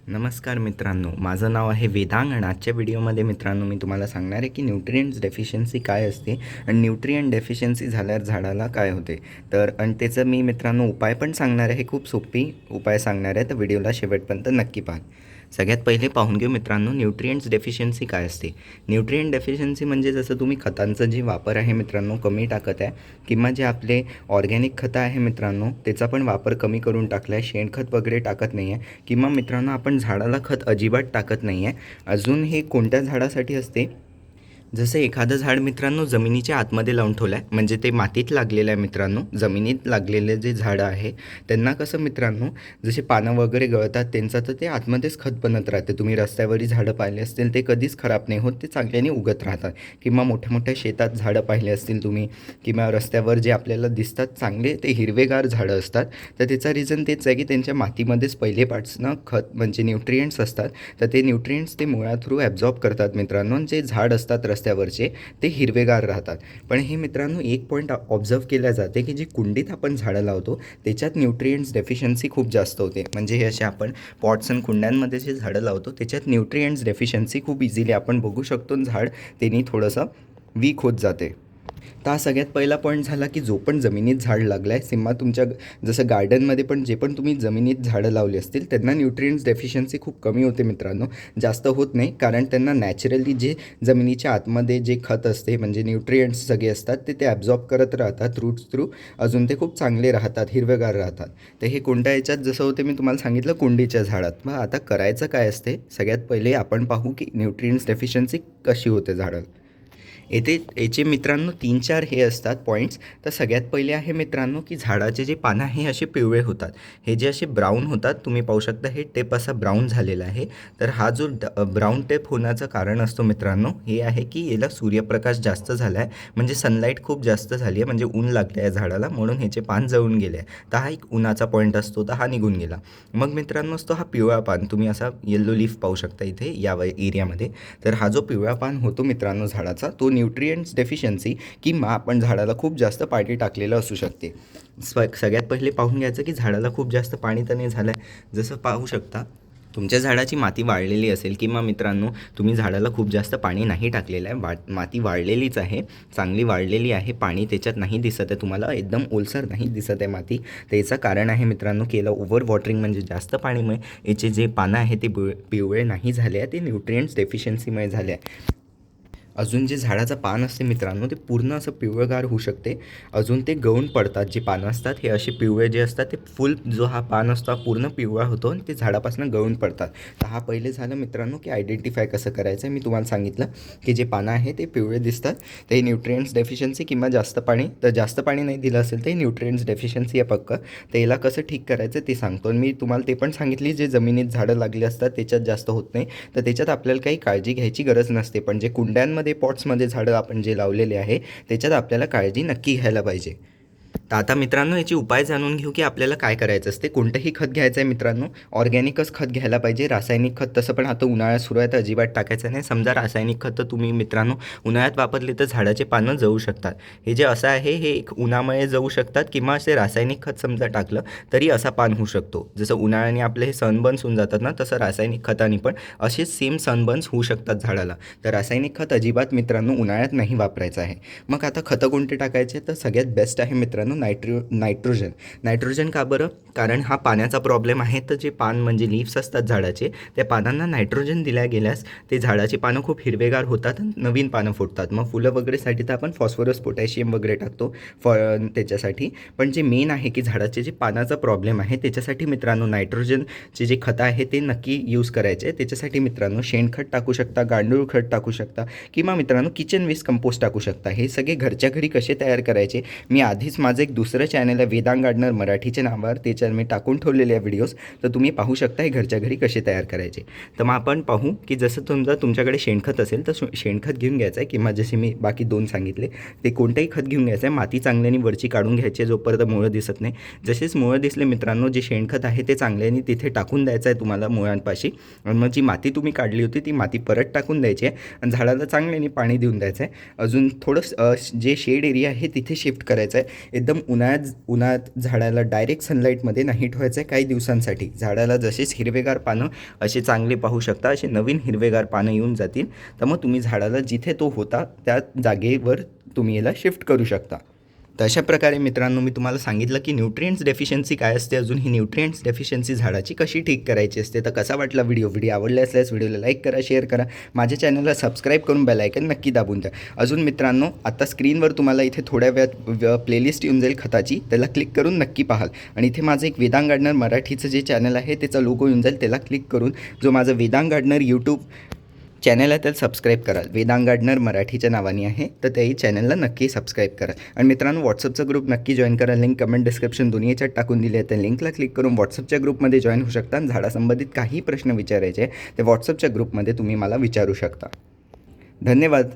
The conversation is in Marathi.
नमस्कार मित्रांनो, माझं नाव आहे वेदांग आणि आजच्या व्हिडिओमध्ये मित्रांनो मी तुम्हाला सांगणार आहे की न्यूट्रिएंट्स डेफिशियन्सी काय असते आणि न्यूट्रिएंट डेफिशियन्सी झाल्यावर झाडाला काय होते. आणि त्याचं मी मित्रांनो उपाय पण सांगणार आहे. खूप सोपी उपाय सांगणार आहे, तर व्हिडिओला शेवटपर्यंत नक्की पहा. सगळ्यात पहिले पाहून घेऊ मित्रांनो न्यूट्रिएंट्स डेफिशियन्सी काय असते. न्यूट्रिएंट डेफिशियन्सी म्हणजे जसं तुम्ही खतांचं जे वापर आहे मित्रांनो कमी टाकत आहे किंवा जे आपले ऑर्गॅनिक खतं आहे मित्रांनो त्याचा पण वापर कमी करून टाकला आहे, शेणखत वगैरे टाकत नाही आहे किंवा मित्रांनो आपण झाडाला खत अजिबात टाकत नाही आहे. अजून हे कोणत्या झाडासाठी असते, जसं एखादं झाड मित्रांनो जमिनीच्या आतमध्ये लावून ठेवलं आहे, म्हणजे ते मातीत लागलेलं आहे मित्रांनो. जमिनीत लागलेले जे झाडं आहे त्यांना कसं मित्रांनो जसे पानं वगैरे गळतात त्यांचं तर ते आतमध्येच खत बनत राहते. तुम्ही रस्त्यावरही झाडं पाहिले असतील, ते कधीच खराब नाही होत, ते चांगल्याने उगत राहतात. किंवा मोठ्या मोठ्या शेतात झाडं पाहिले असतील तुम्ही, किंवा रस्त्यावर जे आपल्याला दिसतात चांगले ते हिरवेगार झाडं असतात, तर त्याचा रिझन तेच आहे की त्यांच्या मातीमध्येच पहिले पार्ट्सनं खत म्हणजे न्यूट्रिएंट्स असतात. तर ते न्यूट्रिएंट्स ते मुळा थ्रू ॲब्झॉर्ब करतात मित्रांनो. जे झाड असतात रस्त्यावरचे ते हिरवेगार राहतात. पण हे मित्रांनो एक पॉईंट ऑब्झर्व केल्या जाते की जी कुंडीत आपण झाडं लावतो त्याच्यात न्यूट्रिएंट्स डेफिशियन्सी खूप जास्त होते. म्हणजे हे असे आपण पॉट्स आणि कुंड्यांमध्ये जे झाडं लावतो त्याच्यात न्यूट्रिएंट्स डेफिशियन्सी खूप इझिली आपण बघू शकतो. झाड त्यांनी थोडंसं वीक होत जाते. तर हा सगळ्यात पहिला पॉईंट झाला की जो पण जमिनीत झाड लागलं आहे सिम्मा तुमच्या जसं गार्डनमध्ये पण जे पण तुम्ही जमिनीत झाडं लावली असतील त्यांना न्यूट्रिएंट्स डेफिशियन्सी खूप कमी होते मित्रांनो. जास्त होत नाही कारण त्यांना नॅचरली जे जमिनीच्या आतमध्ये जे खत असते म्हणजे न्यूट्रिएंट्स सगळे असतात ते ॲब्झॉर्ब करत राहतात रूट्स थ्रू. अजून ते खूप चांगले राहतात, हिरवेगार राहतात. तर हे कोणत्या याच्यात जसं होते मी तुम्हाला सांगितलं कुंडीच्या झाडात. मग आता करायचं काय असते, सगळ्यात पहिले आपण पाहू की न्यूट्रिएंट्स डेफिशियन्सी कशी होते झाडाला. याचे मित्रांनो 3-4 हे असतात पॉईंट्स. तर सगळ्यात पहिले आहे मित्रांनो की झाडाचे जे पानं हे असे पिवळे होतात. हे जे असे ब्राऊन होतात तुम्ही पाहू शकता, हे टेप असा ब्राऊन झालेला आहे. तर हा जो ब्राऊन टेप होण्याचं कारण असतो मित्रांनो हे आहे की याला सूर्यप्रकाश जास्त झाला आहे, म्हणजे सनलाईट खूप जास्त झाली आहे, म्हणजे ऊन लागले आहे झाडाला म्हणून ह्याचे पान जळून गेले आहे. तर हा एक उन्हाचा पॉईंट असतो, तर हा निघून गेला. मग मित्रांनो असतो हा पिवळा पान, तुम्ही असा येल्लो लीफ पाहू शकता इथे या एरियामध्ये. तर हा जो पिवळा पान होतो मित्रांनो झाडाचा तो न्यूट्रिएंट्स डेफिशियन्सी किंवा आपण झाडाला खूप जास्त पाणी टाकलेलं असू शकते. सगळ्यात पहिले पाहून घ्यायचं की झाडाला खूप जास्त पाणी तर नाही झालं आहे. जसं पाहू शकता तुमच्या झाडाची माती वाळलेली असेल किंवा मित्रांनो तुम्ही झाडाला खूप जास्त पाणी नाही टाकलेलं आहे, माती वाळलेलीच आहे, चांगली वाळलेली आहे, पाणी त्याच्यात नाही दिसत आहे तुम्हाला, एकदम ओलसर नाही दिसत आहे माती. तर याचं कारण आहे मित्रांनो की याला ओव्हर वॉटरिंग म्हणजे जास्त पाणीमुळे याचे जे पानं आहे ते पिवळे नाही झाले आहे, ते न्यूट्रिएंट्स डेफिशियन्सीमुळे झाले आहे. अजून जे झाडाचं पान असते मित्रांनो ते पूर्ण असं पिवळगार होऊ शकते. अजून ते गळून पडतात, जे पानं असतात हे असे पिवळे जे असतात ते फुल जो हा पान असतो हा पूर्ण पिवळा होतो आणि ते झाडापासून गळून पडतात. तर हा पहिले झालं मित्रांनो की आयडेंटिफाय कसं करायचं आहे. मी तुम्हाला सांगितलं की जे पानं आहे ते पिवळे दिसतात ते न्यूट्रिएंट्स डेफिशियन्सी किंवा जास्त पाणी, तर जास्त पाणी नाही दिलं असेल ते न्यूट्रिएंट्स डेफिशियन्सी आहे पक्का. तर याला कसं ठीक करायचं ते सांगतो. आणि मी तुम्हाला ते पण सांगितली जे जमिनीत झाडं लागली असतात त्याच्यात जास्त होत नाही, तर त्याच्यात आपल्याला काही काळजी घ्यायची गरज नसते. पण जे कुंड्यांमध्ये पॉट्समध्ये झाडं आपण जे लावलेले आहे त्याच्यात आपल्याला काळजी नक्की घ्यायला पाहिजे. तर आता मित्रांनो याचे उपाय जाणून घेऊ की आपल्याला काय करायचं असते. कोणतंही खत घ्यायचं आहे मित्रांनो, ऑर्गॅनिकच खत घ्यायला पाहिजे. रासायनिक खत तसं पण आता उन्हाळ्यात सुरू आहे तर अजिबात टाकायचं नाही. समजा रासायनिक खत तुम्ही मित्रांनो उन्हाळ्यात वापरले तर झाडाचे पानं जळू शकतात. हे जे असं आहे हे एक उन्हामुळे जळू शकतात किंवा असे रासायनिक खत समजा टाकलं तरी असा पान होऊ शकतो. जसं उन्हाळ्याने आपले हे सनबर्न्स होऊन जातात ना, तसं रासायनिक खताने पण असे सेम सनबर्न्स होऊ शकतात झाडाला. तर रासायनिक खत अजिबात मित्रांनो उन्हाळ्यात नाही वापरायचं आहे. मग आता खतं कोणते टाकायचे, तर सगळ्यात बेस्ट आहे मित्रांनो नायट्रोजन. का बरं, कारण हा पाण्याचा प्रॉब्लेम आहे. तर जे पान म्हणजे लीव्स असतात झाडाचे त्या पानांना नायट्रोजन दिल्या गेल्यास ते झाडाची पानं खूप हिरवेगार होतात आणि नवीन पानं फुटतात. मग फुलं वगैरेसाठी तर आपण फॉस्फरस पोटॅशियम वगैरे टाकतो त्याच्यासाठी. पण जे मेन आहे की झाडाचे जे पानाचा प्रॉब्लेम आहे त्याच्यासाठी मित्रांनो नायट्रोजनचे जे खतं आहे ते नक्की यूज करायचे. त्याच्यासाठी मित्रांनो शेणखत टाकू शकता, गांडूळ खत टाकू शकता किंवा मित्रांनो किचन वेस्ट कंपोस्ट टाकू शकता. हे सगळे घरच्या घरी कसे तयार करायचे मी आधीच माझं एक दुसरं चॅनल आहे वेदांग गार्डनर मराठीच्या नावावर, त्याच्यावर मी टाकून ठेवलेले आहे व्हिडिओज, तर तुम्ही पाहू शकता हे घरच्या घरी कसे तयार करायचे. तर मग आपण पाहू की जसं तुमच्याकडे शेणखत असेल तर शेणखत घेऊन घ्यायचं आहे किंवा जसे मी बाकी 2 सांगितले ते कोणतेही खत घेऊन घ्यायचं आहे. माती चांगल्याने वरची काढून घ्यायची आहे जोपर्यंत मुळं दिसत नाही. जसेच मुळं दिसले मित्रांनो जे शेणखत आहे ते चांगल्याने तिथे टाकून द्यायचं आहे तुम्हाला मुळांपाशी. आणि मग जी माती तुम्ही काढली होती ती माती परत टाकून द्यायची आहे आणि झाडाला चांगल्याने पाणी देऊन द्यायचं आहे. अजून थोडं जे शेड एरिया आहे तिथे शिफ्ट करायचं आहे. एकदम एकदम उन्हात झाडाला डायरेक्ट सनलाईटमध्ये नाही ठेवायचं आहे काही दिवसांसाठी. झाडाला जसेच हिरवेगार पानं असे चांगले पाहू शकता, असे नवीन हिरवेगार पानं येऊन जातील, तर मग तुम्ही झाडाला जिथे तो होता त्या जागेवर तुम्ही याला शिफ्ट करू शकता. तर अशा प्रकारे मित्रांनो मी तुम्हाला सांगितलं की न्यूट्रिएंट्स डेफिशियन्सी काय असते, अजून ही न्यूट्रिएंट्स डेफिशियन्सी झाडाची कशी ठीक करायची असते. तर कसा वाटला व्हिडिओ आवडला असल्यास व्हिडिओला लाईक करा, शेअर करा, माझ्या चॅनलला सबस्क्राईब करून बेल आयकन नक्की दाबून द्या. अजून मित्रांनो आता स्क्रीनवर तुम्हाला इथे थोड्या वेळात प्लेलिस्ट येऊन जाईल खताची, त्याला क्लिक करून नक्की पाहाल. आणि इथे माझं एक वेदांग गार्डनर मराठीचं जे चॅनल आहे त्याचा लोगो येऊन जाईल, त्याला क्लिक करून जो माझं वेदांग गार्डनर यूट्यूब चॅनल आहे त्याला सबस्क्राईब कराल. वेदांग गार्डनर मराठीच्या नावाने आहे, तर त्याही चॅनलला नक्की सबस्क्राईब करा. आणि मित्रांनो व्हॉट्सअपचा ग्रुप नक्की जॉईन करा, लिंक कमेंट डिस्क्रिप्शन दोन्ही याच्यात टाकून दिली आहे. त्या लिंकला क्लिक करून व्हॉट्सअपच्या ग्रुपमध्ये जॉईन होऊ शकता आणि झाडासंबंधित काही प्रश्न विचारायचे ते व्हॉट्सअपच्या ग्रुपमध्ये तुम्ही मला विचारू शकता. धन्यवाद.